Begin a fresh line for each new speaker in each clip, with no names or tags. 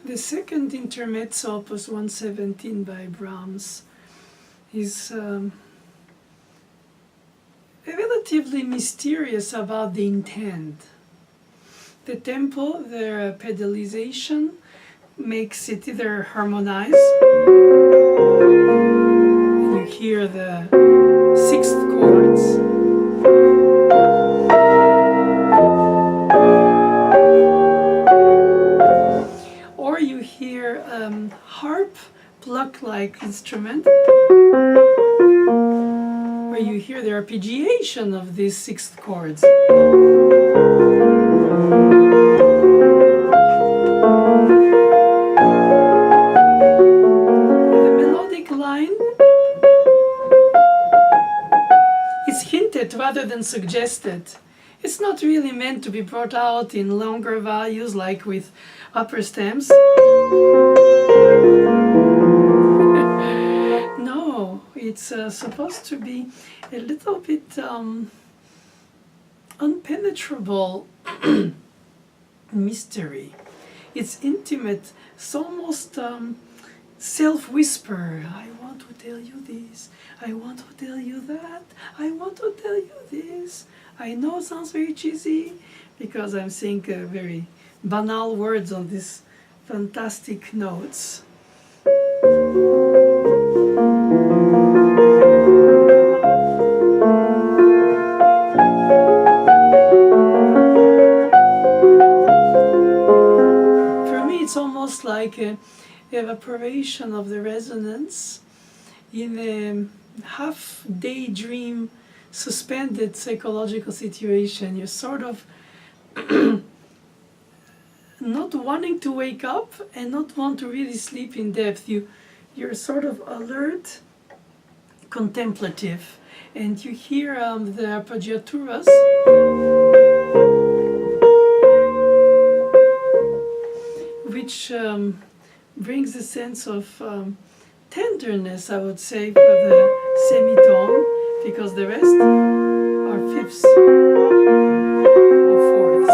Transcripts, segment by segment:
The second Intermezzo, Opus 117 by Brahms, is relatively mysterious about the intent. The tempo, the pedalization, makes it either harmonize, and you hear the sixth chords, or you hear harp pluck-like instrument, where you hear the arpeggiation of these sixth chords. The melodic line is hinted rather than suggested. It's not really meant to be brought out in longer values like with upper stems. No, it's supposed to be a little bit unpenetrable mystery. It's intimate. It's almost self-whisper. I want to tell you this. I want to tell you that. I want to tell you this. I know it sounds very cheesy because I'm saying very banal words on these fantastic notes. For me, it's almost like an evaporation of the resonance in a half daydream, suspended psychological situation. You're sort of not wanting to wake up and not want to really sleep in depth. You're sort of alert, contemplative, and you hear the arpeggiaturas, which brings a sense of tenderness, I would say, for the semitone, because the rest are fifths or fourths.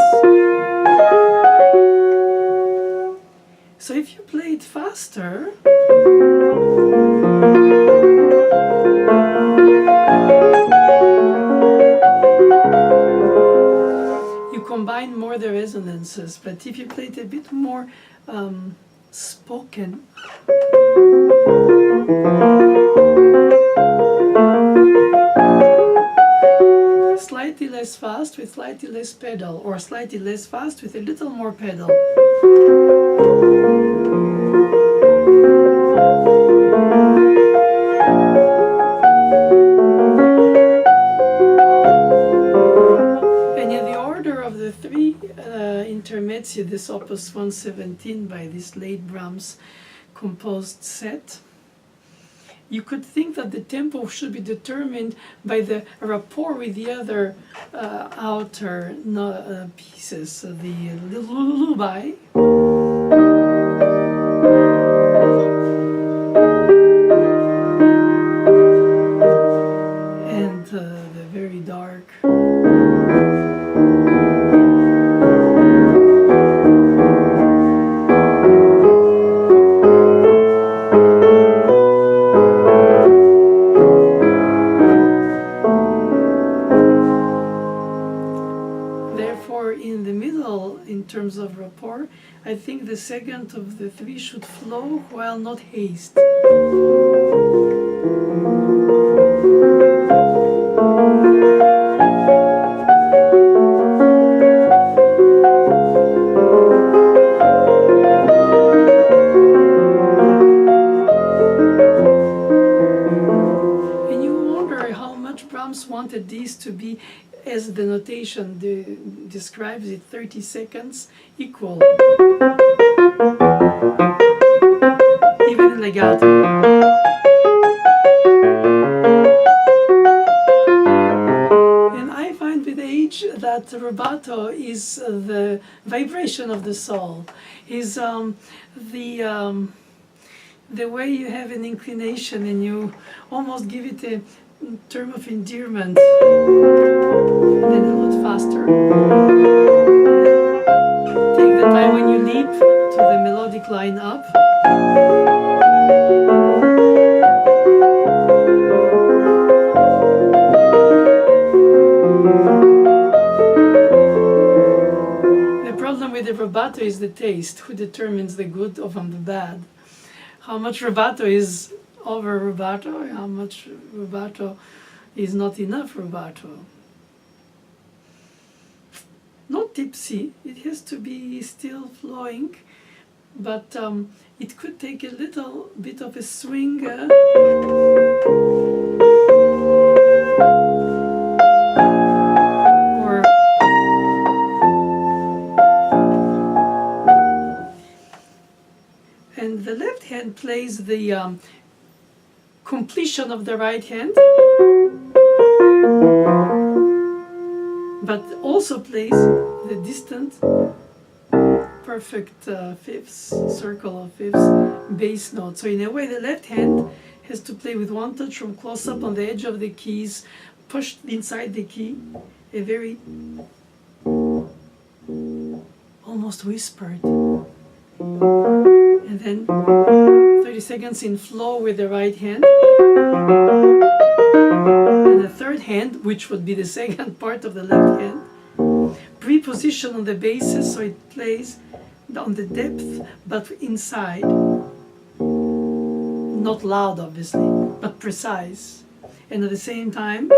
So if you play it faster, you combine more the resonances, but if you play it a bit more spoken, slightly less fast with slightly less pedal, or slightly less fast with a little more pedal. And in the order of the three Intermezzi, this Opus 117 by this late Brahms composed set, you could think that the tempo should be determined by the rapport with the other outer pieces, the lullaby, and the very dark. In terms of rapport, I think the second of the three should flow while not haste. And you wonder how much Brahms wanted these to be, as the notation describes it, 30 seconds equal. Even in legato. And I find with age that rubato is the vibration of the soul, is the way you have an inclination and you almost give it a term of endearment, and then a lot faster. Take the time when you leap to the melodic line up. The problem with the rubato is the taste. Who determines the good or from the bad? How much rubato is over rubato? How much rubato is not enough rubato? Not tipsy, it has to be still flowing, but it could take a little bit of a swing. And the left hand plays the completion of the right hand, but also plays the distant perfect fifths, circle of fifths, bass note. So in a way the left hand has to play with one touch from close up on the edge of the keys, pushed inside the key, a very almost whispered. And then 30 seconds in flow with the right hand. And the third hand, which would be the second part of the left hand, pre-position on the basses so it plays on the depth but inside. Not loud obviously, but precise. And at the same time,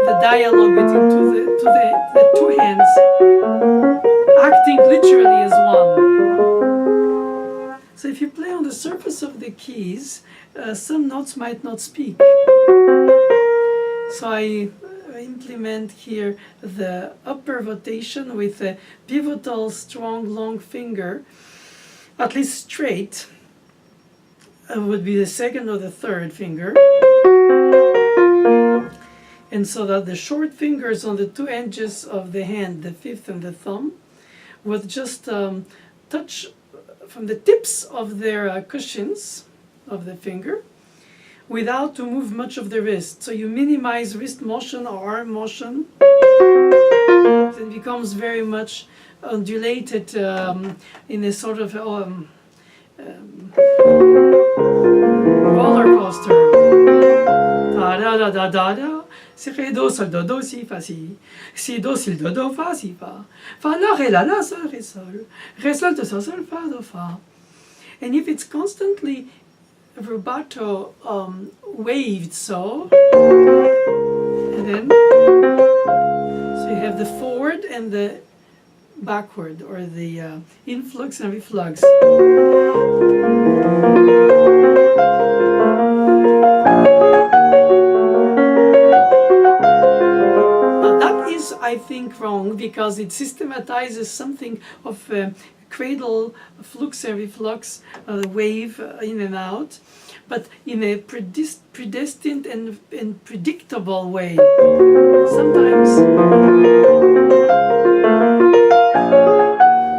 the dialogue between the two hands acting literally as one. So if you play on the surface of the keys, some notes might not speak. So I implement here the upper rotation with a pivotal, strong, long finger, at least straight, would be the second or the third finger. And so that the short fingers on the two edges of the hand, the fifth and the thumb, would just touch from the tips of their cushions of the finger without to move much of the wrist. So you minimize wrist motion or arm motion. It becomes very much undulated in a sort of roller coaster. Da da da da da da. Si ré do sol do do si fa si, si do si do do fa si fa, fa la ré la sol ré sol do sol sol fa do fa. And if it's constantly rubato waved so, and then so you have the forward and the backward, or the influx and reflux. I think wrong, because it systematizes something of cradle, flux and reflux, wave in and out, but in a predestined and predictable way. Sometimes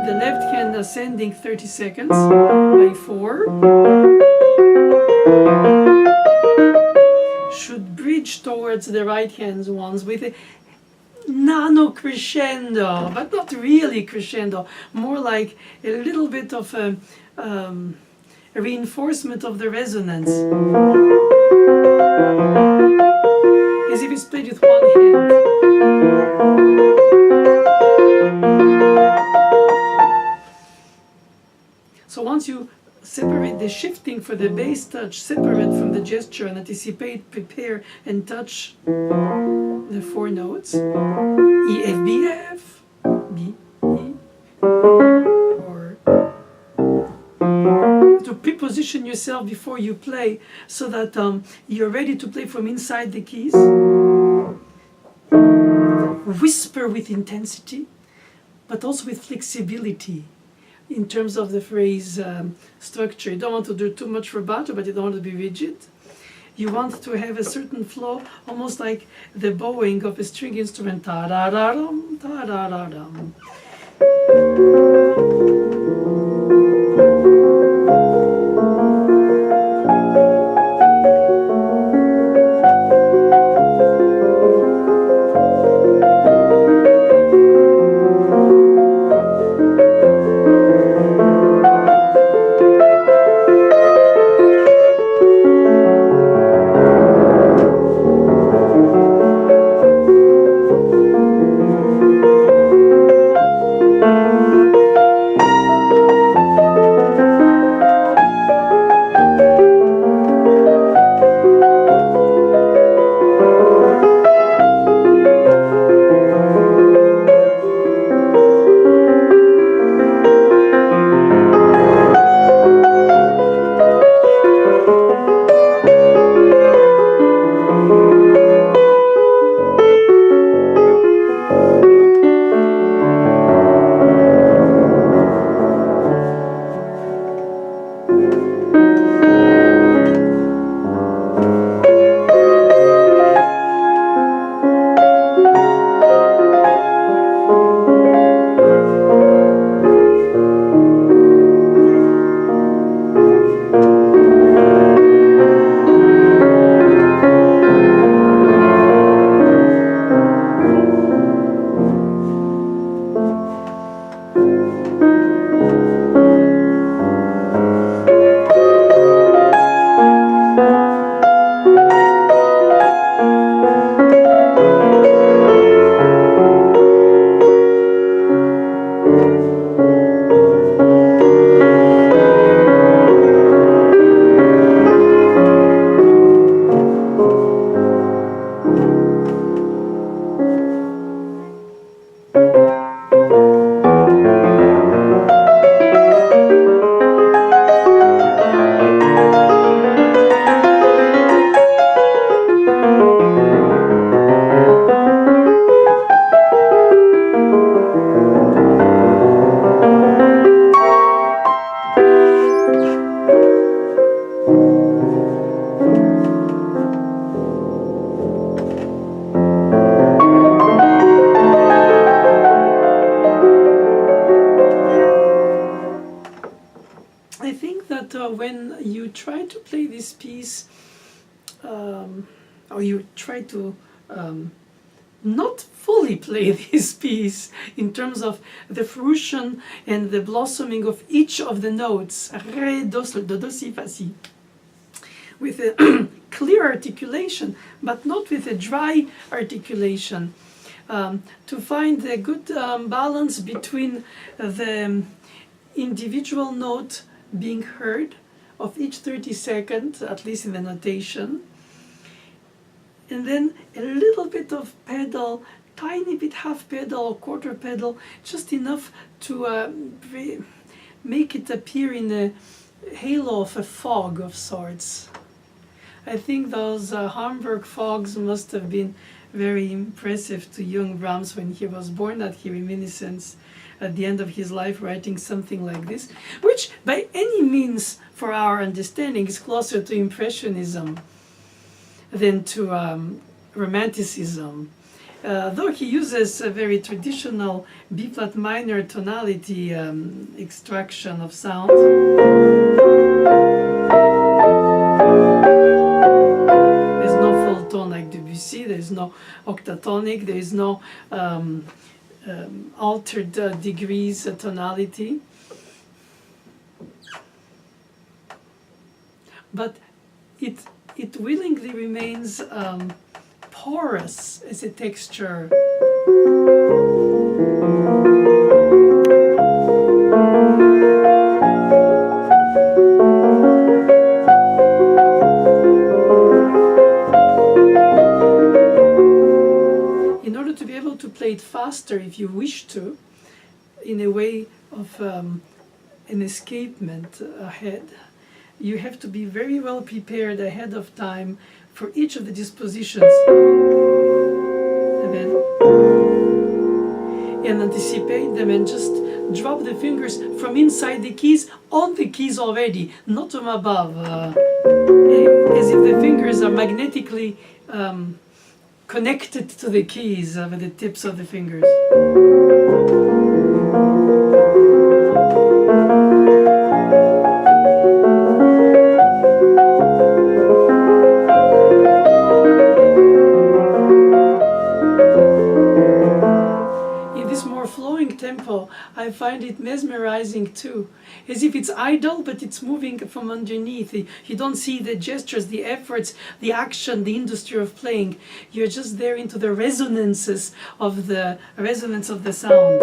the left hand ascending 30 seconds by 4 should bridge towards the right hand's ones with a nano crescendo, but not really crescendo, more like a little bit of a reinforcement of the resonance, as if it's played with one hand. So once you separate the shifting for the bass touch, separate from the gesture and anticipate, prepare and touch the 4 notes, E, F, B, F, B, E, or to pre-position yourself before you play so that you're ready to play from inside the keys. Whisper with intensity, but also with flexibility in terms of the phrase structure. You don't want to do too much rubato, but you don't want to be rigid. You want to have a certain flow, almost like the bowing of a string instrument. Ta-da-da-dum, ta-da-da-dum. when you try to play this piece, or you try to not fully play this piece in terms of the fruition and the blossoming of each of the notes, re, do, sol, do, si, fa, si, with a clear articulation, but not with a dry articulation, to find a good balance between the individual note being heard of each 30 seconds, at least in the notation, and then a little bit of pedal, tiny bit, half pedal or quarter pedal, just enough to make it appear in a halo of a fog of sorts. I think those Hamburg fogs must have been very impressive to young Brahms when he was born, that he reminiscence at the end of his life writing something like this, which by any means, for our understanding, is closer to Impressionism than to Romanticism. Though he uses a very traditional B-flat minor tonality extraction of sound. There's no full tone like Debussy, there's no octatonic, there is no altered degrees tonality. But it willingly remains porous as a texture. In order to be able to play it faster, if you wish to, in a way of an escapement ahead, you have to be very well prepared ahead of time for each of the dispositions. And anticipate them and just drop the fingers from inside the keys on the keys already, not from above. As if the fingers are magnetically connected to the keys with the tips of the fingers. Tempo, I find it mesmerizing too, as if it's idle but it's moving from underneath. You don't see the gestures, the efforts, the action, the industry of playing. You're just there into the resonance of the sound.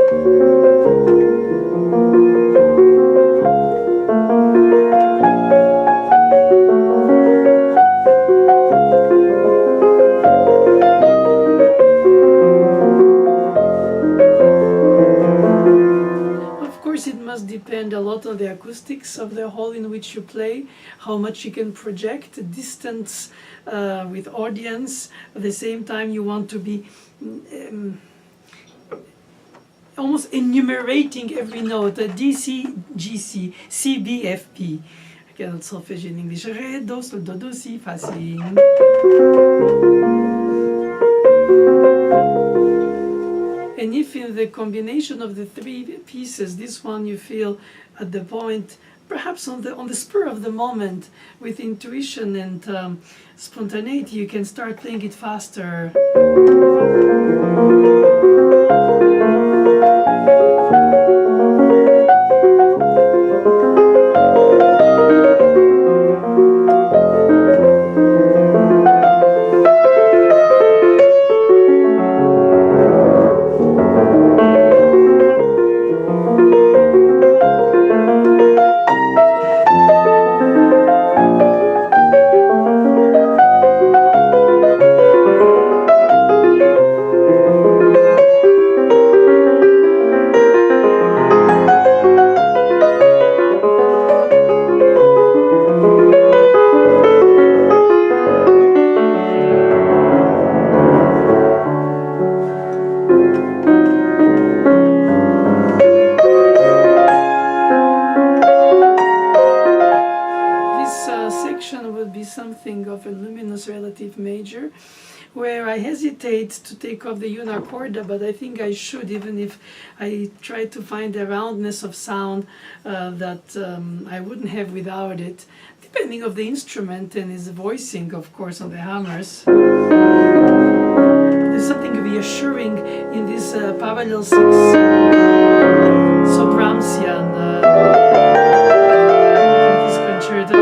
Depend a lot on the acoustics of the hall in which you play, how much you can project, distance with audience. At the same time, you want to be almost enumerating every note, D, C, G, C, C, B, F, P. I cannot solfege in English. Re, do, sol, do, si, fa, si. And if in the combination of the three pieces, this one you feel at the point, perhaps on the spur of the moment, with intuition and spontaneity, you can start playing it faster. where I hesitate to take off the una corda, but I think I should, even if I try to find a roundness of sound that I wouldn't have without it, depending on the instrument and his voicing, of course, on the hammers. There's something reassuring in this parallel 6 Brahmsian this concerto.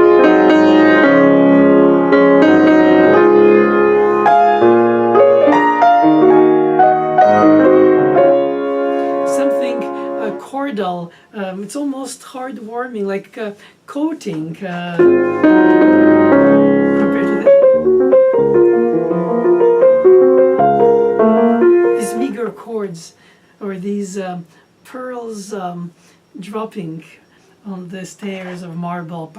Chordal, it's almost heartwarming, like coating compared to these meager chords or these pearls dropping on the stairs of marble. Of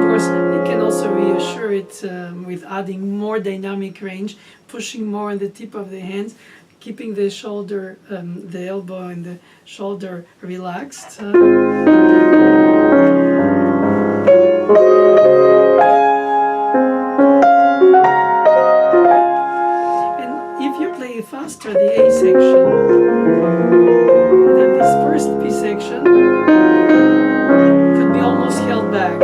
course, it can also reassure it with adding more dynamic range, pushing more on the tip of the hands, keeping the shoulder, the elbow and the shoulder relaxed. And if you play faster the A section, then this first B section could be almost held back.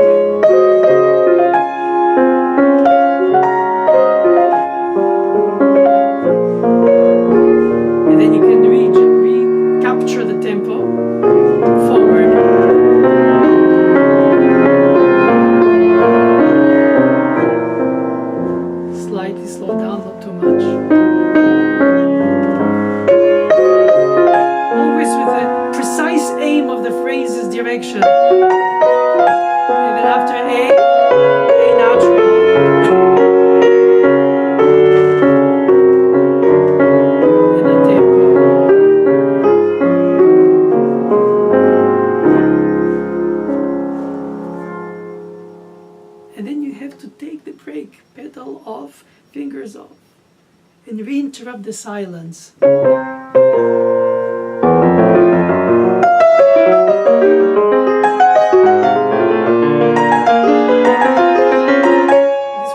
Interrupt the silence. This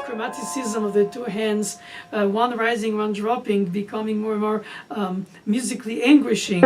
chromaticism of the two hands, one rising, one dropping, becoming more and more musically anguishing.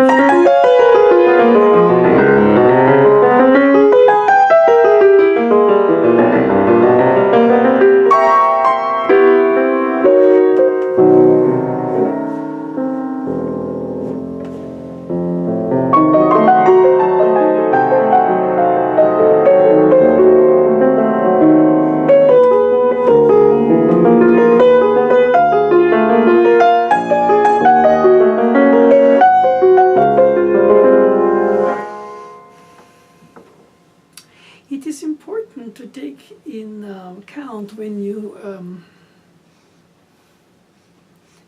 To take in account when you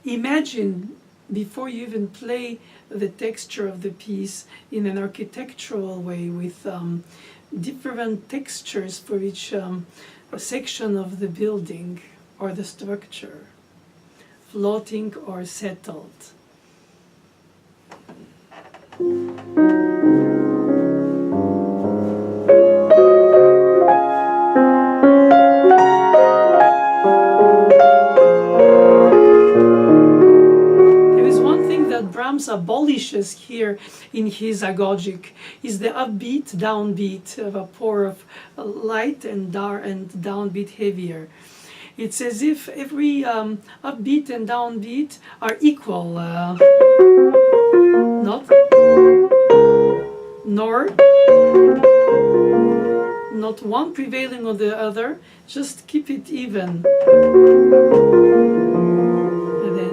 imagine, before you even play, the texture of the piece in an architectural way with different textures for each section of the building or the structure, floating or settled. Brahms abolishes here in his agogic is the upbeat, downbeat, a rapport of light and dark and downbeat heavier. It's as if every upbeat and downbeat are equal, not one prevailing on the other, just keep it even. And then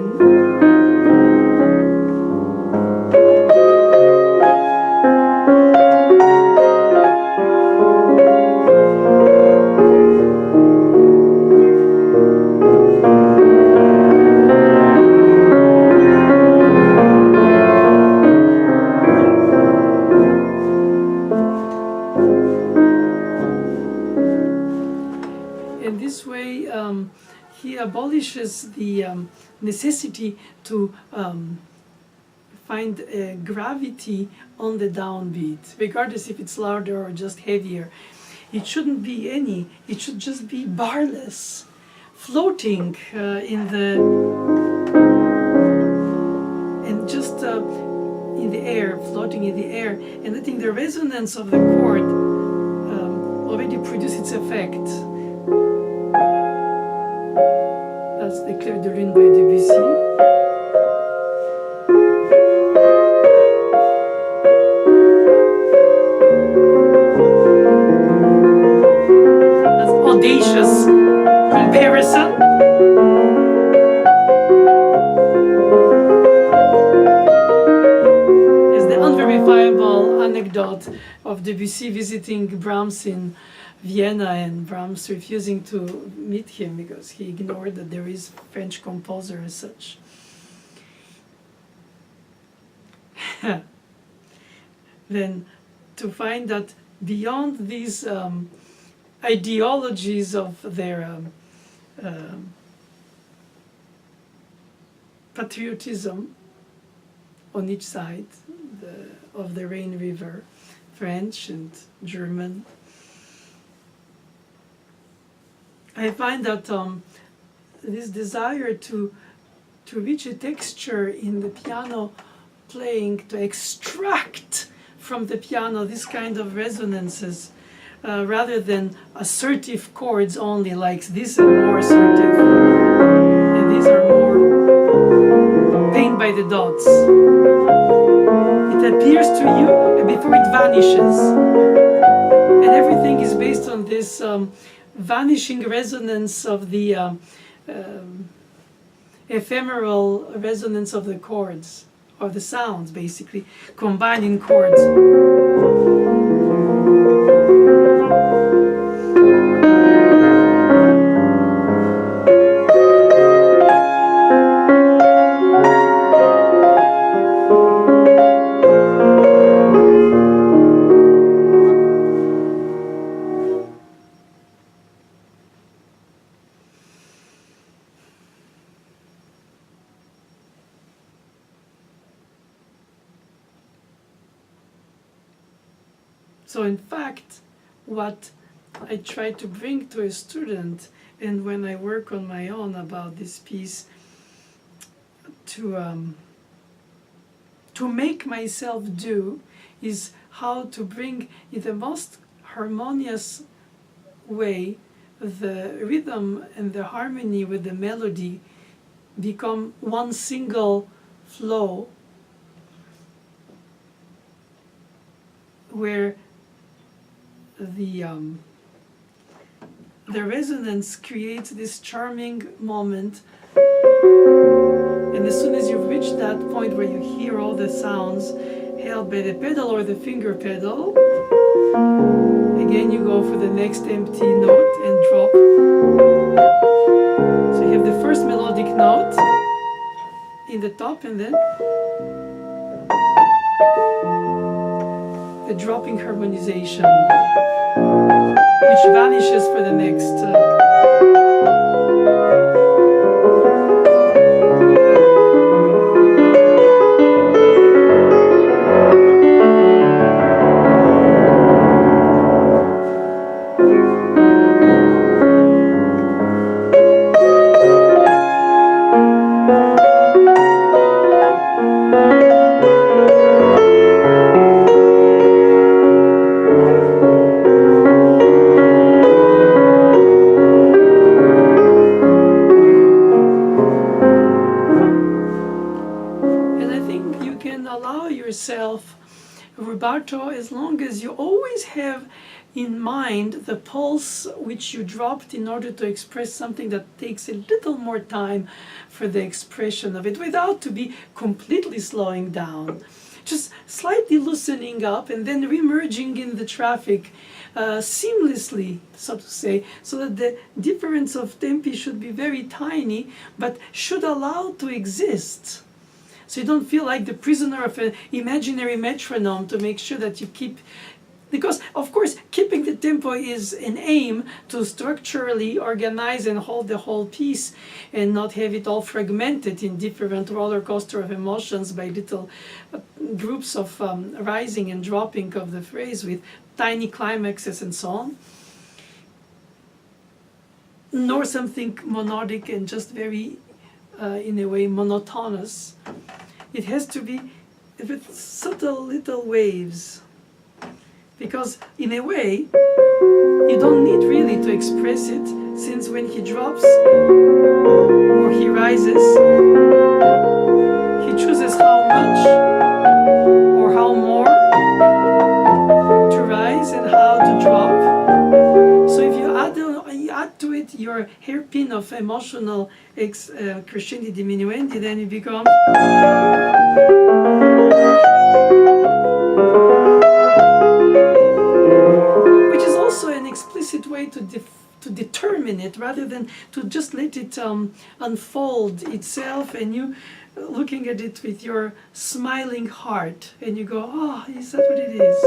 he abolishes the necessity to find gravity on the downbeat, regardless if it's louder or just heavier. It shouldn't be any. It should just be barless, floating in the in the air, floating in the air, and letting the resonance of the chord already produce its effect. That's the Clair de Lune by Debussy. That's audacious comparison. Unverifiable anecdote of Debussy visiting Brahms in Vienna and Brahms refusing to meet him because he ignored that there is a French composer as such. Then to find that beyond these ideologies of their patriotism on each side of the Rhine River, French and German, I find that this desire to reach a texture in the piano playing, to extract from the piano this kind of resonances, rather than assertive chords only, like these are more assertive, and these are more paint by the dots. It appears to you before it vanishes. And everything is based on this vanishing resonance of the ephemeral resonance of the chords, or the sounds basically, combined in chords. So in fact, what I try to bring to a student, and when I work on my own about this piece, to make myself do, is how to bring in the most harmonious way the rhythm and the harmony with the melody become one single flow, where the resonance creates this charming moment, and as soon as you've reached that point where you hear all the sounds held by the pedal or the finger pedal, again you go for the next empty note and drop. So you have the first melodic note in the top, and then the dropping harmonization, which vanishes for the next. Rubato, as long as you always have in mind the pulse which you dropped in order to express something that takes a little more time for the expression of it, without to be completely slowing down, just slightly loosening up and then remerging in the traffic seamlessly, so to say, so that the difference of tempi should be very tiny, but should allow to exist. So you don't feel like the prisoner of an imaginary metronome, to make sure that you keep, because of course keeping the tempo is an aim to structurally organize and hold the whole piece and not have it all fragmented in different roller coaster of emotions by little groups of rising and dropping of the phrase with tiny climaxes and so on. nor something monodic and just very, in a way, monotonous. It has to be with subtle little waves. Because in a way, you don't need really to express it, since when he drops or he rises, he chooses how much or how more to rise and how to drop. So if you add to it your hairpin of emotional crescendi diminuendi, then it becomes... which is also an explicit way to determine it, rather than to just let it unfold itself, and you looking at it with your smiling heart, and you go, oh, is that what it is?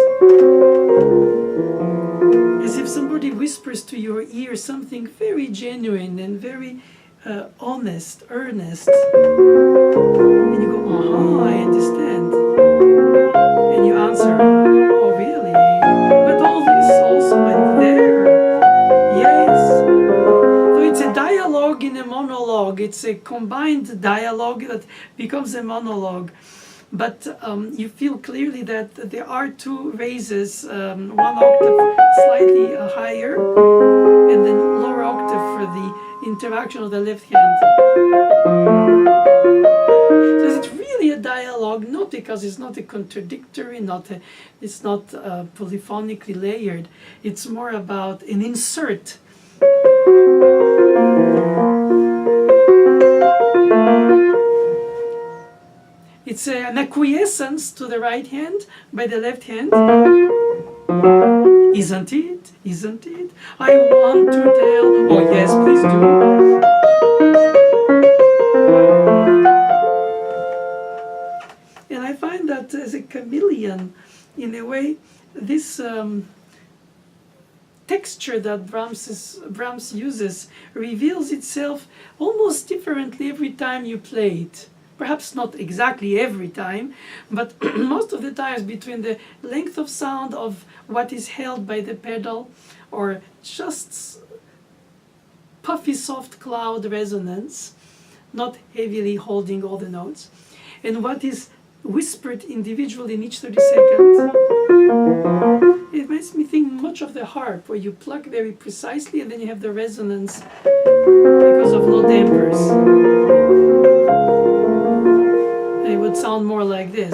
As if somebody whispers to your ear something very genuine and very honest, earnest, and you go, oh, I understand, and you answer, oh, really? But all this also went there. Yes. So it's a dialogue in a monologue. It's a combined dialogue that becomes a monologue. But you feel clearly that there are two raises, one octave slightly higher, and then lower octave for the interaction of the left hand. So it's really a dialogue, not because it's not a contradictory, it's not polyphonically layered. It's more about an insert. It's an acquiescence to the right hand by the left hand. Isn't it? Isn't it? I want to tell. Oh yes, please do. And I find that as a chameleon, in a way, this texture that Brahms uses reveals itself almost differently every time you play it. Perhaps not exactly every time, but most of the times between the length of sound of what is held by the pedal, or just puffy soft cloud resonance, not heavily holding all the notes, and what is whispered individually in each 30 seconds. It makes me think much of the harp, where you pluck very precisely and then you have the resonance because of no dampers. It would sound more like this.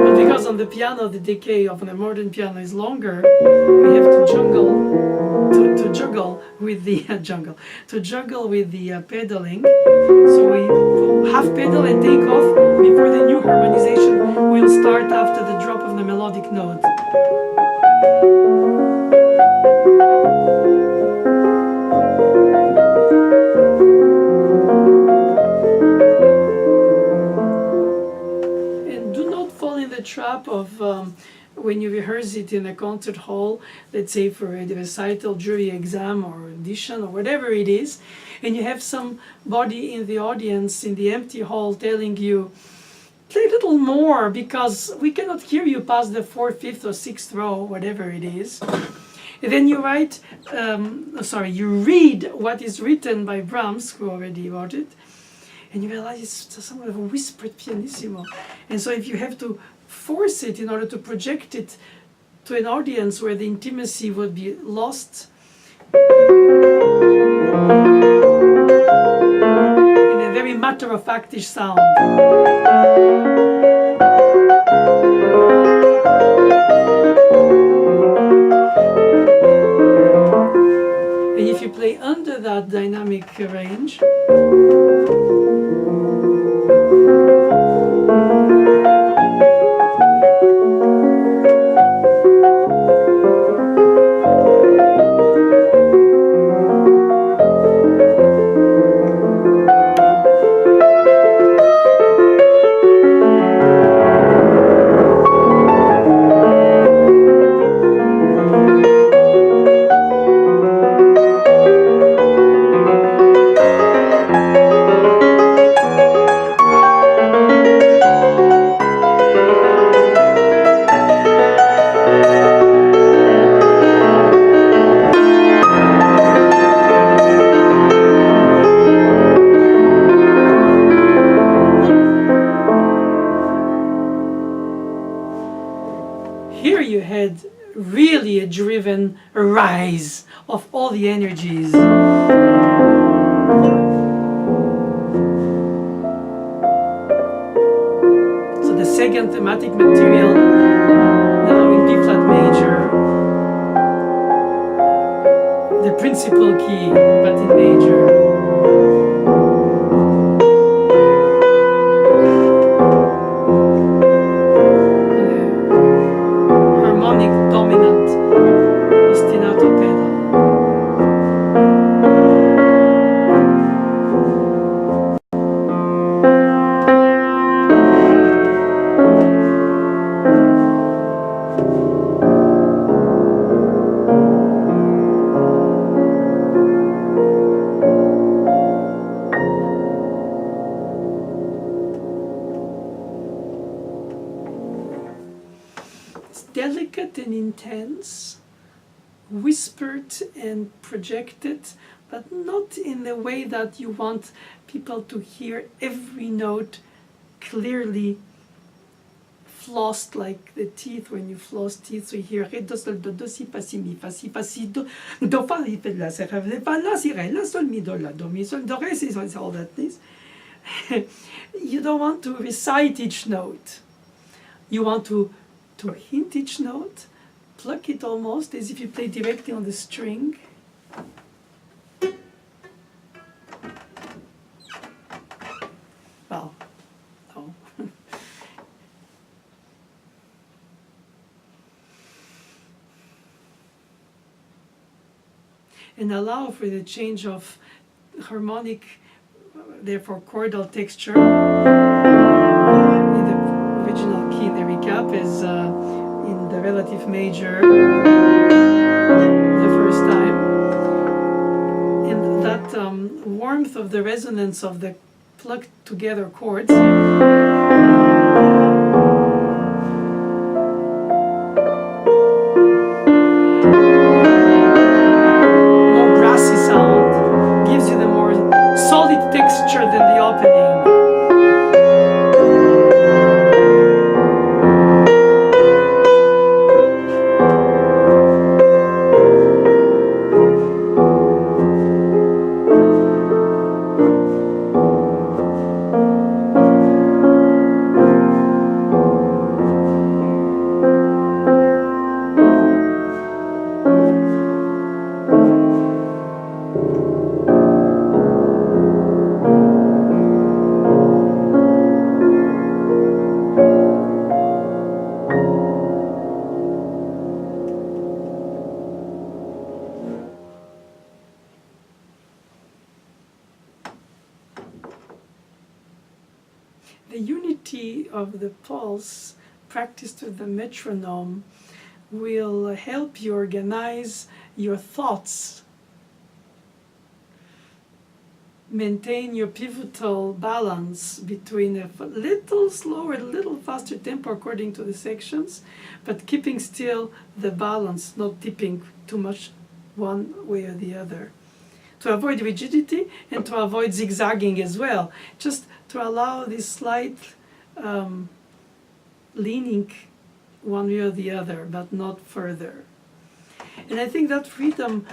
But because on the piano the decay of a modern piano is longer, we have to juggle with the juggle with the pedaling. So we half pedal and take off before the new harmonization will start after the drop of the melodic note. Trap of when you rehearse it in a concert hall, let's say for a recital, jury exam, or audition, or whatever it is, and you have somebody in the audience in the empty hall telling you, play a little more because we cannot hear you past the 4th, 5th, or 6th row, whatever it is. And then you you read what is written by Brahms, who already wrote it, and you realize it's somewhat of a whispered pianissimo. And so if you have to force it in order to project it to an audience where the intimacy would be lost in a very matter-of-factish sound. And if you play under that dynamic range, really a driven rise of all the energies. So the second thematic material, now in B flat major, the principal key, but in major. Delicate and intense, whispered and projected, but not in the way that you want people to hear every note clearly flossed like the teeth. When you floss teeth, so you hear re, do, sol, do, si, fa, si, mi, fa, si, do, fa, ri, fe, la, si, re, fa, la, si, re, la, sol, mi, do, la, do, mi, sol, do, re, si, sol, all that is. You don't want to recite each note. You want to hint each note, pluck it almost as if you play directly on the string. Well, no. And allow for the change of harmonic, therefore chordal texture. In the original key, the recap is in the relative major the first time. And that warmth of the resonance of the plucked together chords texture than the opening. The unity of the pulse practiced with the metronome will help you organize your thoughts, maintain your pivotal balance between a little slower, a little faster tempo according to the sections, but keeping still the balance, not tipping too much one way or the other. To avoid rigidity and to avoid zigzagging as well, just to allow this slight leaning one way or the other, but not further. And I think that freedom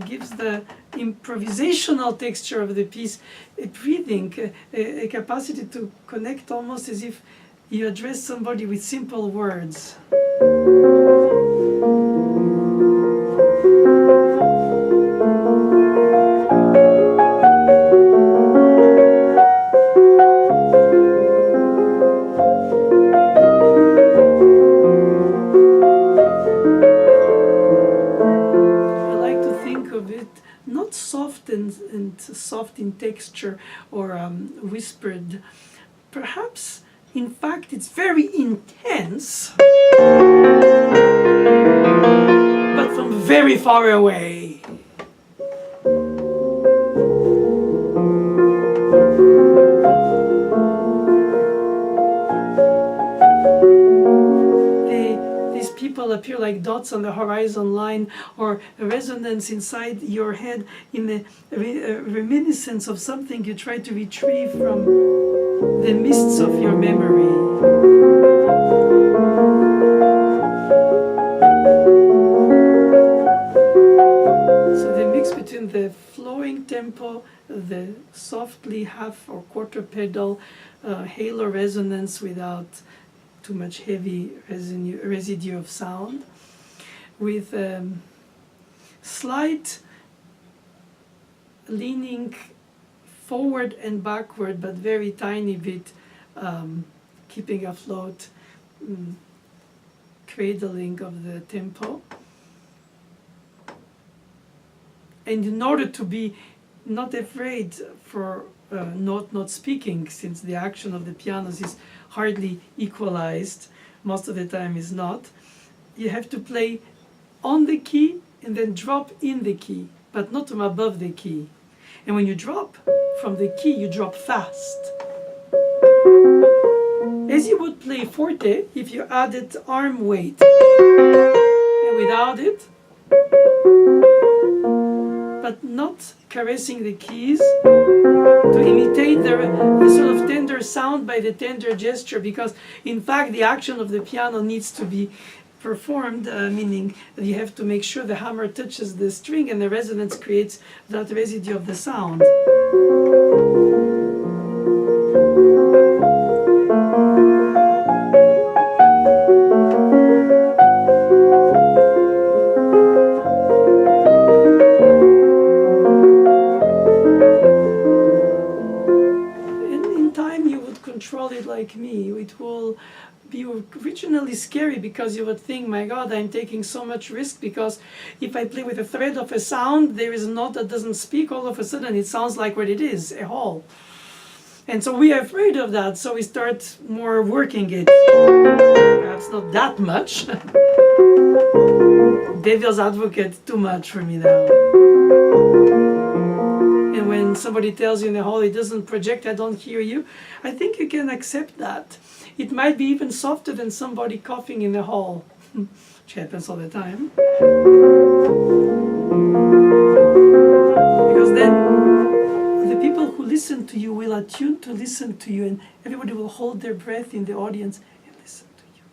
gives the improvisational texture of the piece a breathing, a capacity to connect almost as if you address somebody with simple words. And soft in texture or whispered. Perhaps, in fact, it's very intense, but from very far away. People appear like dots on the horizon line, or a resonance inside your head in a reminiscence of something you try to retrieve from the mists of your memory. tempo, the softly half or quarter pedal halo resonance without too much heavy residue of sound, with slight leaning forward and backward, but very tiny bit, keeping afloat, cradling of the tempo. And in order to be not afraid for not speaking, since the action of the pianos is hardly equalized, most of the time is not, you have to play on the key and then drop in the key, but not from above the key. And when you drop from the key, you drop fast. As you would play forte if you added arm weight. And without it, but not caressing the keys to imitate the sort of tender sound by the tender gesture, because in fact the action of the piano needs to be performed, meaning you have to make sure the hammer touches the string and the resonance creates that residue of the sound. And in time you would control it like me. It will be originally scary because you would think, my God, I'm taking so much risk, because if I play with a thread of a sound, there is a note that doesn't speak, all of a sudden it sounds like what it is, a hall. And so we are afraid of that, so we start more working it. Perhaps not that much. Devil's advocate, too much for me now. And when somebody tells you in the hall, it doesn't project, I don't hear you, I think you can accept that. It might be even softer than somebody coughing in the hall, which happens all the time. Because then the people who listen to you will attune to listen to you, and everybody will hold their breath in the audience and listen to you.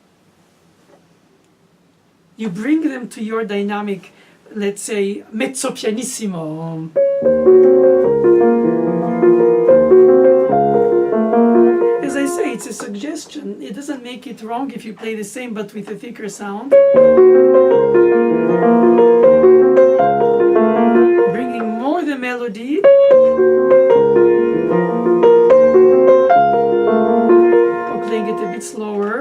You bring them to your dynamic, let's say, mezzo pianissimo. As I say, it's a suggestion. It doesn't make it wrong if you play the same but with a thicker sound. Bringing more the melody. Or playing it a bit slower.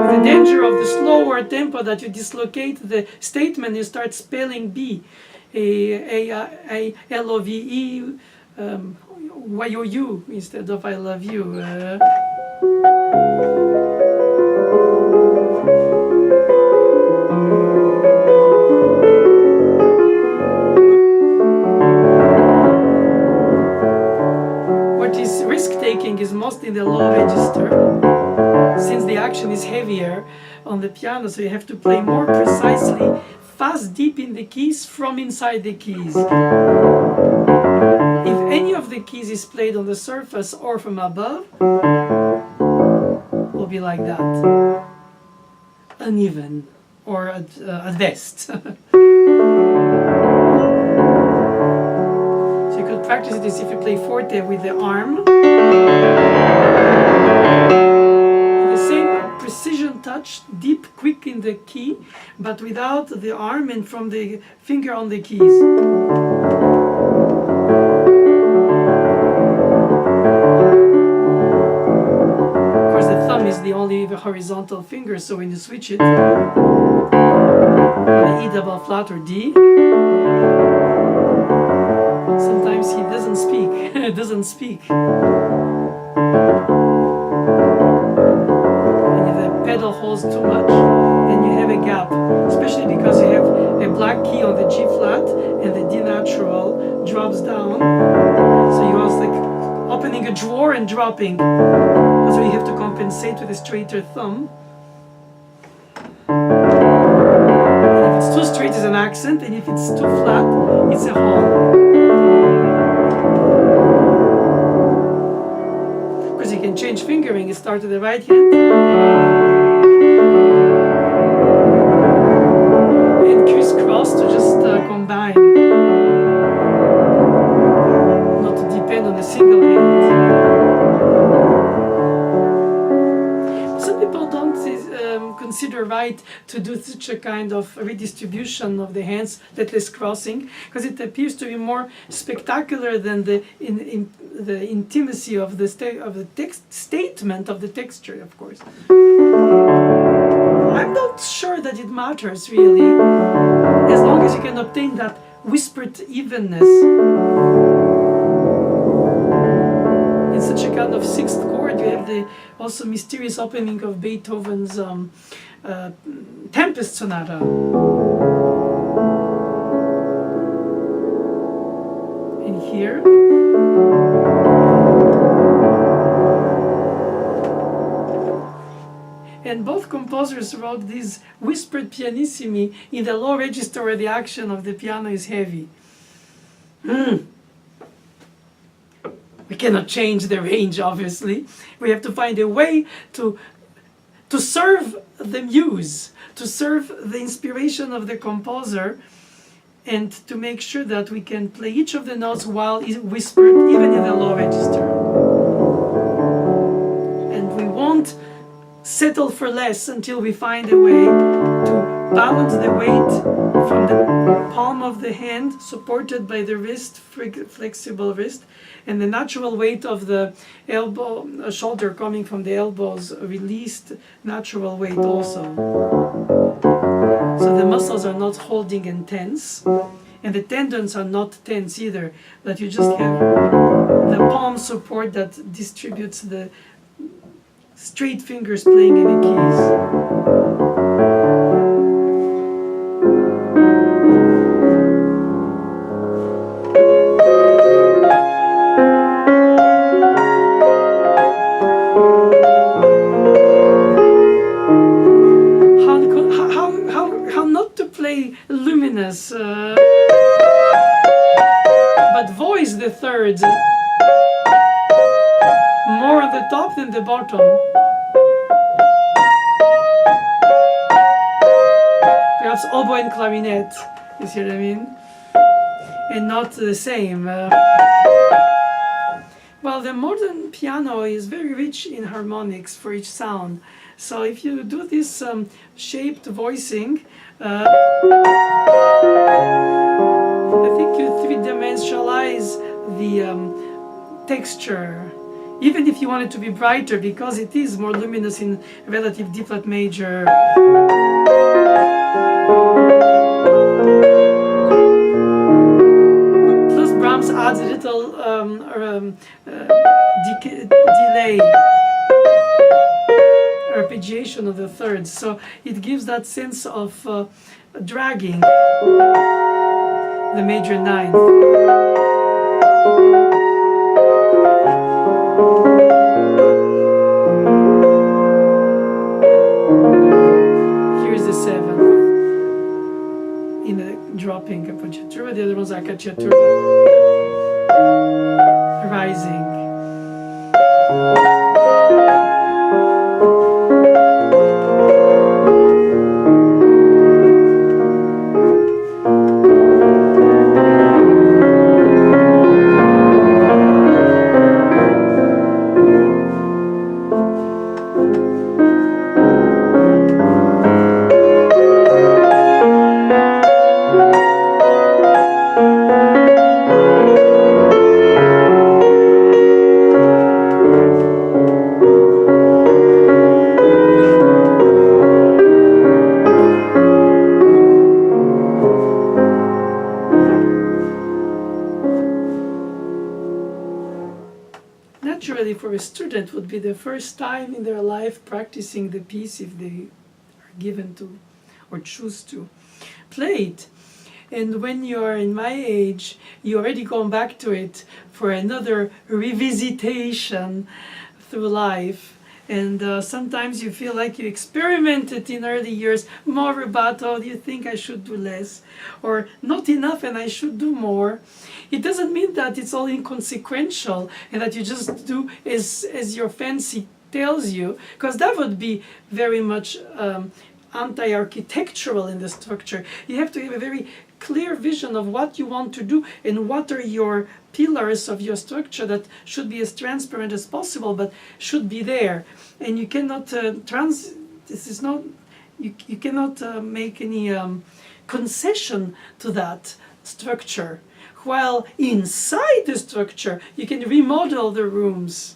With the danger of the slower tempo that you dislocate the statement, you start spelling B. A-L-O-V-E, Y-O-U instead of I love you. What is risk-taking is mostly the low register, since the action is heavier on the piano, so you have to play more precisely, fast deep in the keys from inside the keys. If any of the keys is played on the surface or from above, it will be like that. Uneven, or at best. So you could practice this if you play forte with the arm. The same precision touch, deep, quick in the key, but without the arm and from the finger on the keys. Of course, the thumb is the only horizontal finger, so when you switch it, the E double flat or D, sometimes he doesn't speak. It doesn't speak. Pedal holds too much, then you have a gap, especially because you have a black key on the G flat and the D natural drops down, so you are like opening a drawer and dropping. That's why you have to compensate with a straighter thumb. And if it's too straight, it's an accent, and if it's too flat, it's a hall. Because you can change fingering. You start with the right hand. some people don't consider right to do such a kind of redistribution of the hands, that is crossing, because it appears to be more spectacular than the intimacy of the statement of the texture, of course. I'm not sure that it matters really, as long as you can obtain that whispered evenness in such a kind of sixth chord. You have the also mysterious opening of Beethoven's Tempest Sonata. And here. And both composers wrote these whispered pianissimi in the low register where the action of the piano is heavy. We cannot change the range, obviously. We have to find a way to serve the muse, to serve the inspiration of the composer, and to make sure that we can play each of the notes while it's whispered, even in the low register. And we won't settle for less until we find a way to balance the weight from the palm of the hand, supported by the wrist, flexible wrist, and the natural weight of the elbow, shoulder coming from the elbows, released natural weight also. So the muscles are not holding and tense, and the tendons are not tense either, but you just have the palm support that distributes the straight fingers playing in the keys. How not to play luminous, but voice the thirds more on the top than the bottom. Perhaps oboe and clarinet, you see what I mean? And not the same. Well, the modern piano is very rich in harmonics for each sound. So if you do this shaped voicing, I think you three-dimensionalize the texture. Even if you want it to be brighter, because it is more luminous in relative D flat major. Plus Brahms adds a little delay, arpeggiation of the thirds, so it gives that sense of dragging the major ninth. Here's the seventh in the dropping appoggiatura, the other one's accacciatura, rising. For a student would be the first time in their life practicing the piece, if they are given to or choose to play it. And when you are in my age, you already gone back to it for another revisitation through life. And sometimes you feel like you experimented in early years, more rubato, you think I should do less, or not enough and I should do more. It doesn't mean that it's all inconsequential and that you just do as your fancy tells you, because that would be very much anti-architectural in the structure. You have to have a very clear vision of what you want to do and what are your pillars of your structure that should be as transparent as possible, but should be there. And you cannot this is not, you cannot make any concession to that structure. While inside the structure, you can remodel the rooms,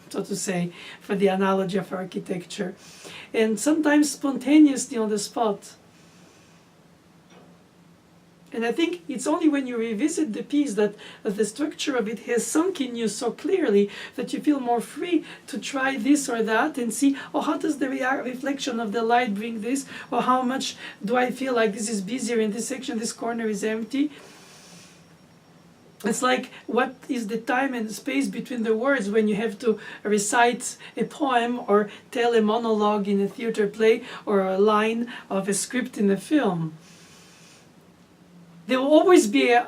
so to say, for the analogy of architecture, and sometimes spontaneously on the spot. And I think it's only when you revisit the piece that the structure of it has sunk in you so clearly that you feel more free to try this or that and see, oh, how does the reflection of the light bring this? Or how much do I feel like this is busier in this section, this corner is empty? It's like, what is the time and space between the words when you have to recite a poem or tell a monologue in a theater play or a line of a script in a film? There will always be a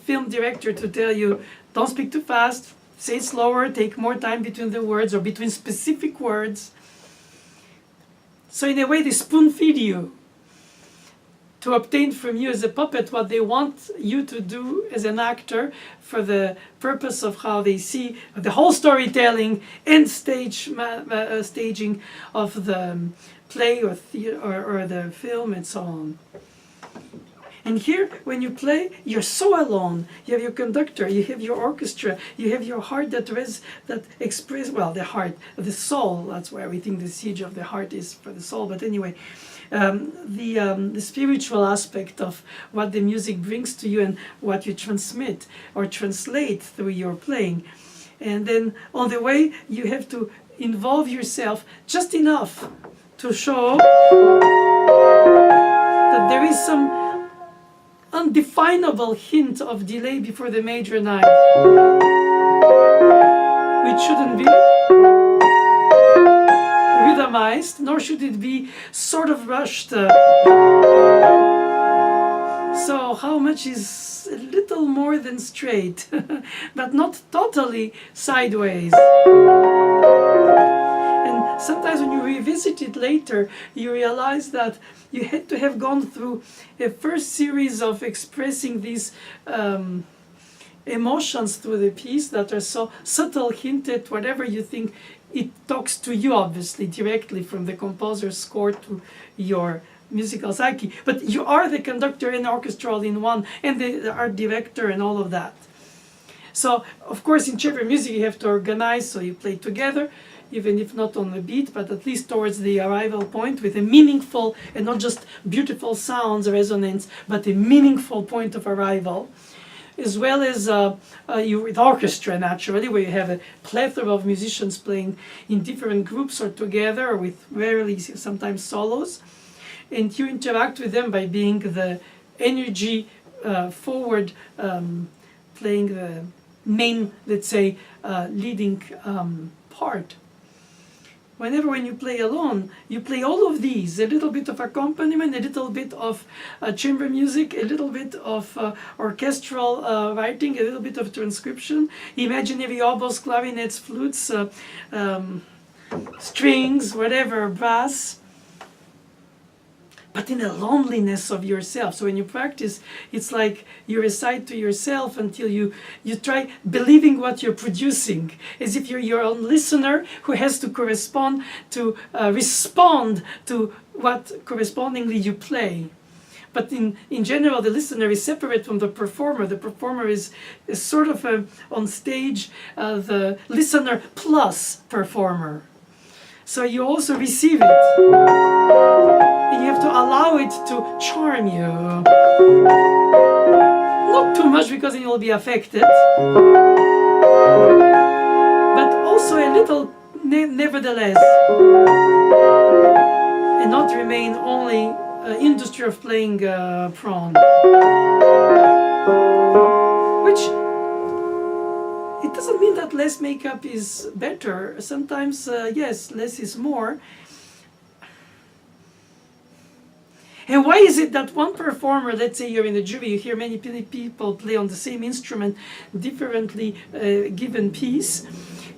film director to tell you, don't speak too fast, say slower, take more time between the words or between specific words. So in a way, they spoon feed you to obtain from you as a puppet what they want you to do as an actor for the purpose of how they see the whole storytelling and staging of the play or theater or the film and so on. And here, when you play, you're so alone. You have your conductor, you have your orchestra, you have your heart that expresses, well, the heart, the soul. That's where we think the siege of the heart is for the soul. But anyway, the spiritual aspect of what the music brings to you and what you transmit or translate through your playing. And then on the way, you have to involve yourself just enough to show that there is some undefinable hint of delay before the major ninth, which shouldn't be rhythmized, nor should it be sort of rushed. So how much is a little more than straight, but not totally sideways. And sometimes when you revisit it later, you realize that you had to have gone through a first series of expressing these emotions through the piece that are so subtle, hinted, whatever you think. It talks to you, obviously, directly from the composer's score to your musical psyche. But you are the conductor and orchestral in one, and the art director and all of that. So, of course, in chamber music you have to organize, so you play together, even if not on the beat, but at least towards the arrival point with a meaningful, and not just beautiful sounds, resonance, but a meaningful point of arrival. As well as you with orchestra, naturally, where you have a plethora of musicians playing in different groups or together, or with rarely, sometimes solos. And you interact with them by being the energy forward, playing the main, let's say, leading part. When you play alone, you play all of these, a little bit of accompaniment, a little bit of chamber music, a little bit of orchestral writing, a little bit of transcription, imaginary oboes, clarinets, flutes, strings, whatever, brass. But in the loneliness of yourself. So when you practice, it's like you recite to yourself until you try believing what you're producing, as if you're your own listener who has to respond to what correspondingly you play. But in general, the listener is separate from the performer. The performer is sort of on stage, the listener plus performer. So you also receive it. And you have to allow it to charm you. Not too much, because then you'll be affected. But also a little, nevertheless. And not remain only industry of playing prone. Which, it doesn't mean that less makeup is better. Sometimes, yes, less is more. And why is it that one performer, let's say you're in a jury, you hear many people play on the same instrument, differently given piece,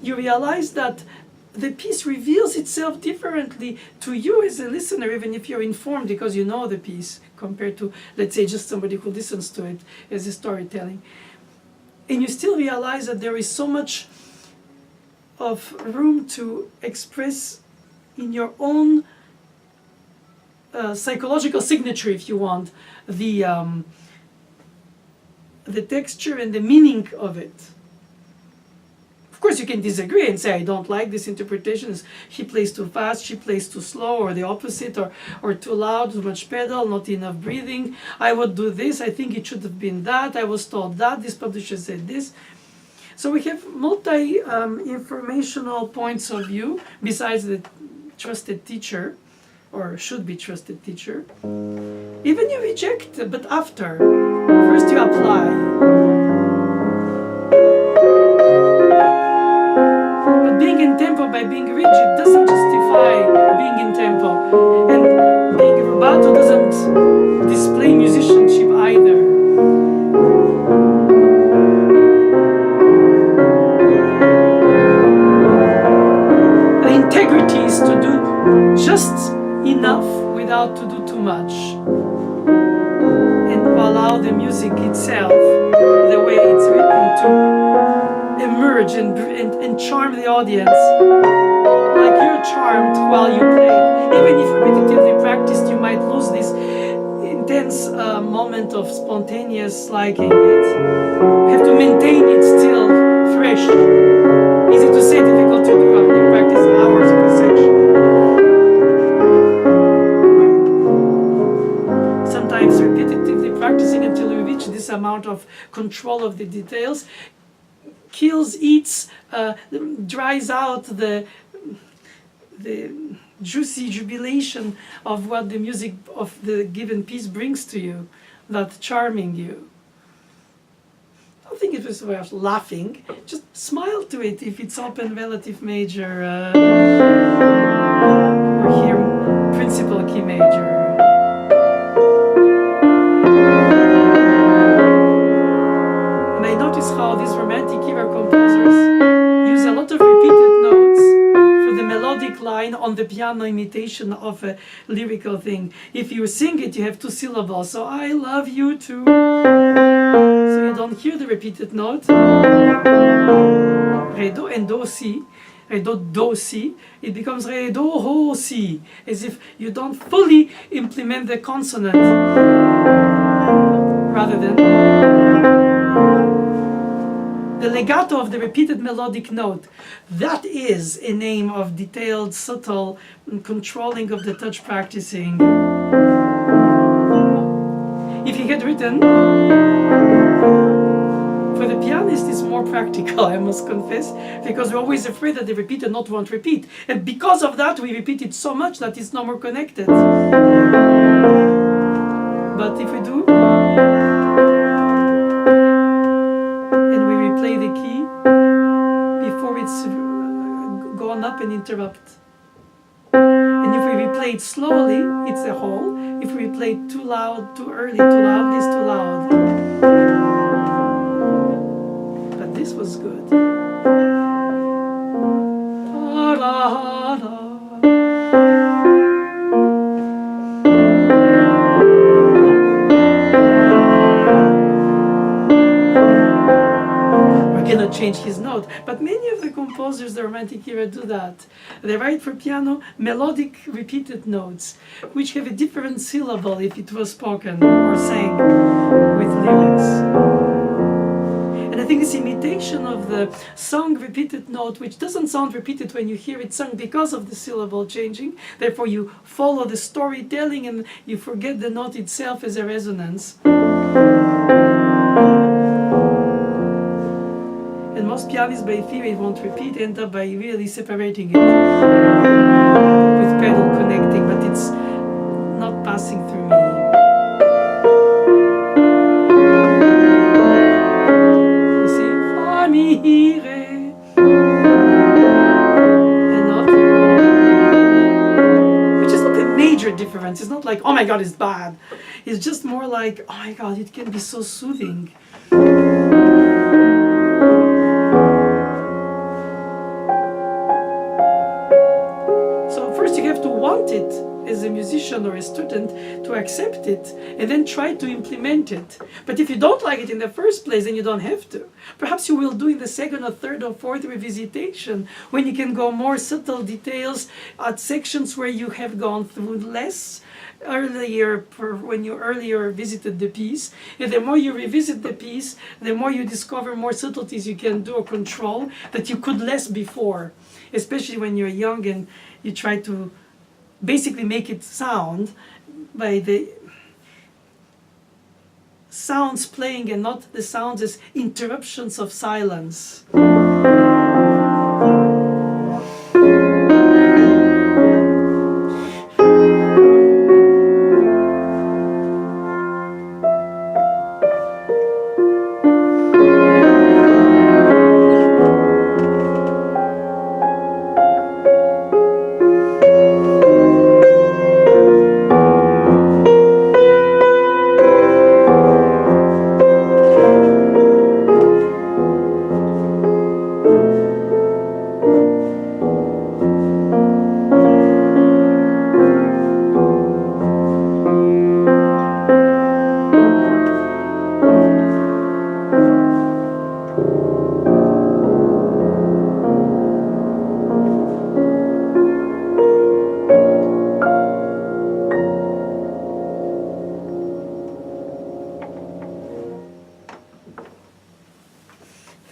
you realize that the piece reveals itself differently to you as a listener, even if you're informed because you know the piece, compared to, let's say, just somebody who listens to it as a storytelling. And you still realize that there is so much of room to express in your own psychological signature, if you want, the texture and the meaning of it. Of course, you can disagree and say, I don't like this interpretation. He plays too fast, she plays too slow, or the opposite, or too loud, too much pedal, not enough breathing. I would do this, I think it should have been that, I was told that, this publisher said this. So we have multi-informational points of view, besides the trusted teacher, or should be trusted teacher. Even you reject, but after. First you apply. But being in tempo by being rigid doesn't justify being in tempo. And being rubato doesn't display musicianship either. The integrity is to do just enough without to do too much, and allow the music itself, the way it's written, to emerge and charm the audience like you're charmed while you play. Even if repetitively practiced, you might lose this intense moment of spontaneous liking it. You have to maintain it still fresh. Easy to say, difficult to do after you practice hours of a section. Sometimes repetitively practicing until you reach this amount of control of the details eats, dries out the juicy jubilation of what the music of the given piece brings to you, that charming you. I don't think it was worth laughing. Just smile to it if it's open relative major or here principal key major. And I notice how these romantic era composers use a lot of repeated notes for the melodic line on the piano imitation of a lyrical thing. If you sing it, you have two syllables. So I love you too. So you don't hear the repeated note. Re, do, and do, si. Re, do, si. It becomes re, do, ho, si. As if you don't fully implement the consonant. Rather than the legato of the repeated melodic note. That is a name of detailed, subtle controlling of the touch practicing. If he had written, for the pianist it's more practical, I must confess, because we're always afraid that the repeated note won't repeat. And because of that, we repeat it so much that it's no more connected. But if we do, and we replay the key before it's gone up and interrupt. And if we replay it slowly, it's a whole. If we play it too loud, too early, too loud, it's too loud. But this was good. We're gonna change his note, but many of the composers, the Romantic era, do that. They write for piano melodic repeated notes, which have a different syllable if it was spoken or sang with lyrics. And I think this imitation of the sung repeated note, which doesn't sound repeated when you hear it sung because of the syllable changing, therefore you follow the storytelling and you forget the note itself as a resonance. And most pianists, by fear it won't repeat, end up by really separating it with pedal connecting, but it's not passing through me. You see, fa, mi, re, and not, which is not a major difference. It's not like, oh my God, it's bad. It's just more like, oh my God, it can be so soothing. have to want it as a musician or a student to accept it and then try to implement it. But if you don't like it in the first place, then you don't have to. Perhaps you will do in the second or third or fourth revisitation, when you can go more subtle details at sections where you have gone through less earlier, when you earlier visited the piece. And the more you revisit the piece, the more you discover more subtleties you can do or control that you could less before, especially when you're young and you try to basically make it sound by the sounds playing and not the sounds as interruptions of silence.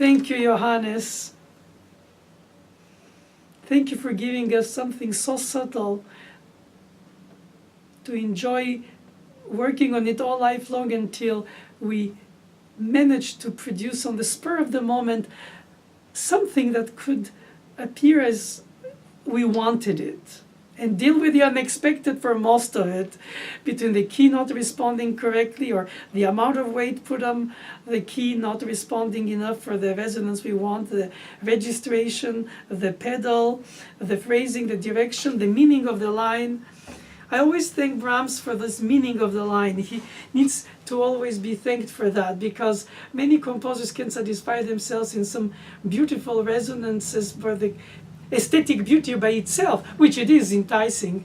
Thank you, Johannes. Thank you for giving us something so subtle to enjoy working on it all life long until we managed to produce on the spur of the moment something that could appear as we wanted it, and deal with the unexpected for most of it, between the key not responding correctly or the amount of weight put on the key not responding enough for the resonance we want, the registration, the pedal, the phrasing, the direction, the meaning of the line. I always thank Brahms for this meaning of the line. He needs to always be thanked for that, because many composers can satisfy themselves in some beautiful resonances for the aesthetic beauty by itself, which it is enticing.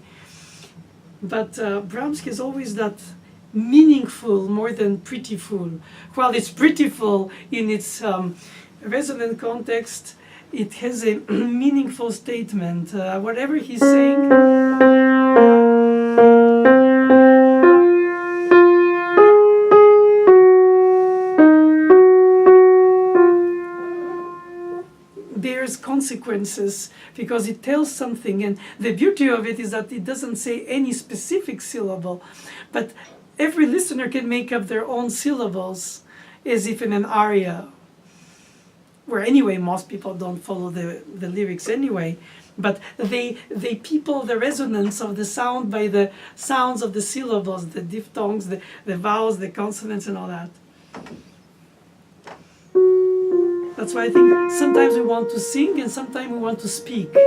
But Brahms is always that meaningful more than prettyful. While it's prettyful in its resonant context, it has a meaningful statement. Whatever he's saying, bears consequences because it tells something, and the beauty of it is that it doesn't say any specific syllable, but every listener can make up their own syllables, as if in an aria, where anyway most people don't follow the lyrics anyway, but they people the resonance of the sound by the sounds of the syllables, the diphthongs, the vowels, the consonants, and all that. That's why I think sometimes we want to sing and sometimes we want to speak with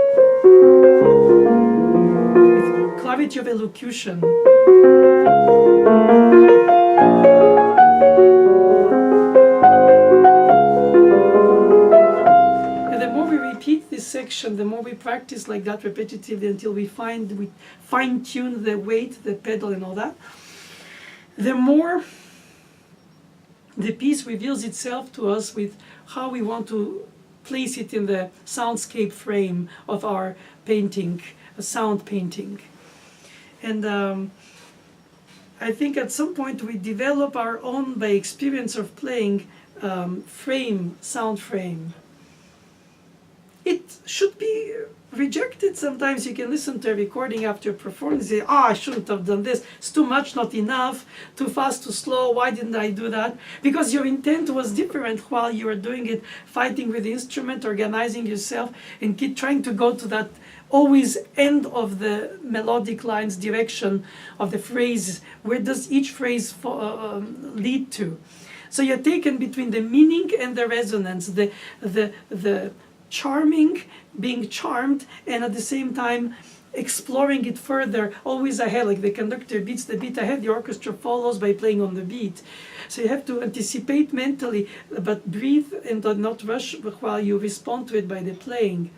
clarity of elocution. And the more we repeat this section, the more we practice like that repetitively until we fine-tune the weight, the pedal, and all that, the more the piece reveals itself to us with how we want to place it in the soundscape frame of our painting, a sound painting. And I think at some point we develop our own, by experience of playing, frame, sound frame. It should be rejected. Sometimes you can listen to a recording after a performance and say, I shouldn't have done this, it's too much, not enough, too fast, too slow, why didn't I do that? Because your intent was different while you were doing it, fighting with the instrument, organizing yourself, and keep trying to go to that always end of the melodic line's direction of the phrase. Where does each phrase lead to? So you're taken between the meaning and the resonance, the charming, being charmed, and at the same time exploring it further, always ahead, like the conductor beats the beat ahead, the orchestra follows by playing on the beat. So you have to anticipate mentally, but breathe and not rush while you respond to it by the playing.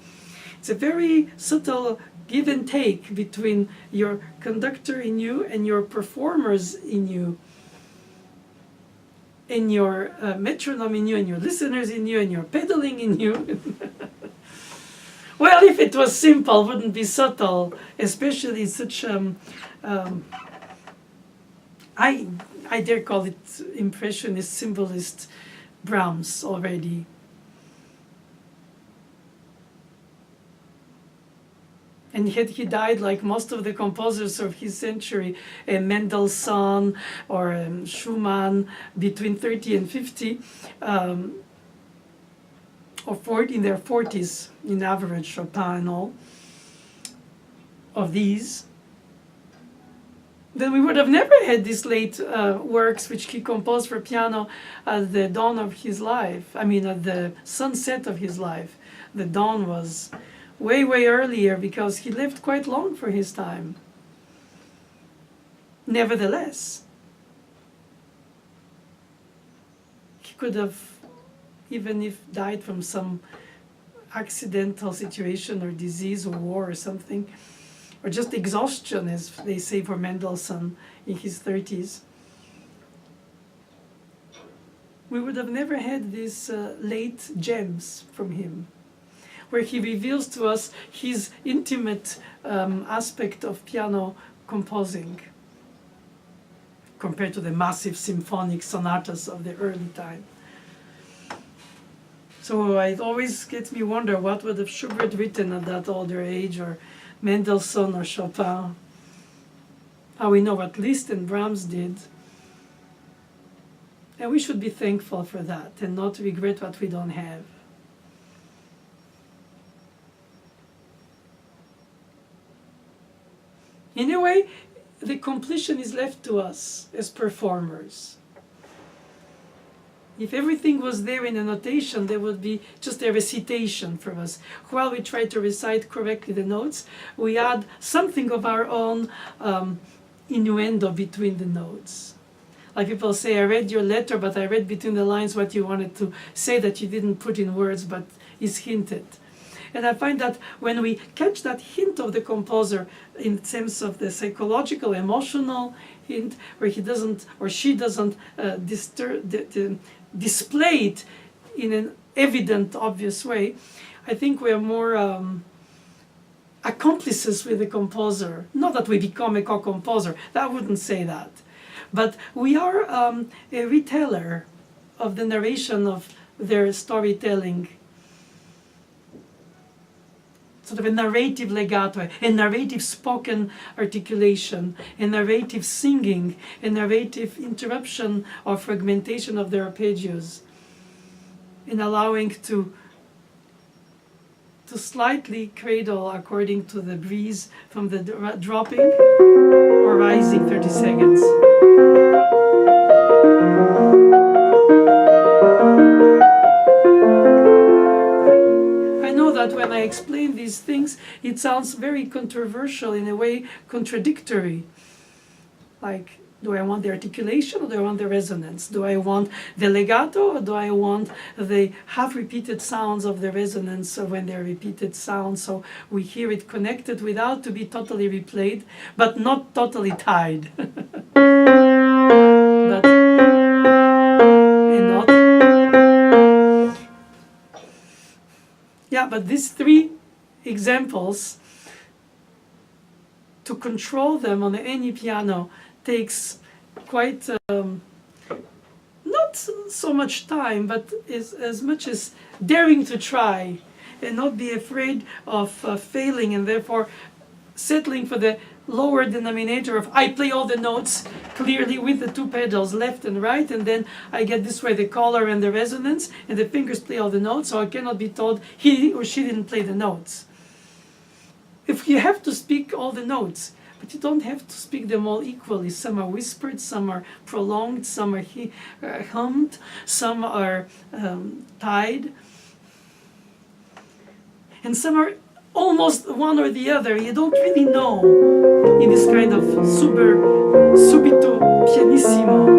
It's a very subtle give and take between your conductor in you and your performers in you, and your metronome in you, and your listeners in you, and your pedaling in you. Well, if it was simple, it wouldn't be subtle, especially such I dare call it impressionist, symbolist Brahms already. And yet he died like most of the composers of his century, Mendelssohn or Schumann, between 30 and 50, or 40, in their 40s in average, Chopin and all of these. Then we would have never had these late works which he composed for piano at the dawn of his life. I mean, at the sunset of his life. The dawn was way, way earlier because he lived quite long for his time. Nevertheless, he could have, even if died from some accidental situation or disease or war or something, or just exhaustion, as they say for Mendelssohn in his 30s. We would have never had these late gems from him, where he reveals to us his intimate aspect of piano composing, compared to the massive symphonic sonatas of the early time. So it always gets me wonder, what would have Schubert written at that older age, or Mendelssohn or Chopin? How we know what Liszt and Brahms did. And we should be thankful for that and not regret what we don't have. In a way, the completion is left to us as performers. If everything was there in a notation, there would be just a recitation for us. While we try to recite correctly the notes, we add something of our own innuendo between the notes. Like people say, I read your letter, but I read between the lines what you wanted to say that you didn't put in words, but is hinted. And I find that when we catch that hint of the composer in terms of the psychological, emotional hint, where he doesn't or she doesn't display it in an evident, obvious way, I think we are more accomplices with the composer. Not that we become a co-composer, I wouldn't say that. But we are a reteller of the narration of their storytelling. Sort of a narrative legato, a narrative spoken articulation, a narrative singing, a narrative interruption or fragmentation of the arpeggios, in allowing to slightly cradle according to the breeze from the dropping or rising 30 seconds. That when I explain these things, it sounds very controversial, in a way contradictory. Like, do I want the articulation or do I want the resonance? Do I want the legato or do I want the half-repeated sounds of the resonance, or when they're repeated sounds, so we hear it connected without to be totally replayed, but not totally tied. But, and not. Yeah, but these three examples, to control them on any piano takes quite not so much time, but is as much as daring to try and not be afraid of failing, and therefore settling for the lower denominator of I play all the notes clearly with the two pedals, left and right, and then I get this way the color and the resonance, and the fingers play all the notes, so I cannot be told he or she didn't play the notes. If you have to speak all the notes, but you don't have to speak them all equally. Some are whispered, some are prolonged, some are hummed, some are tied, and some are almost one or the other. You don't really know in this kind of subito pianissimo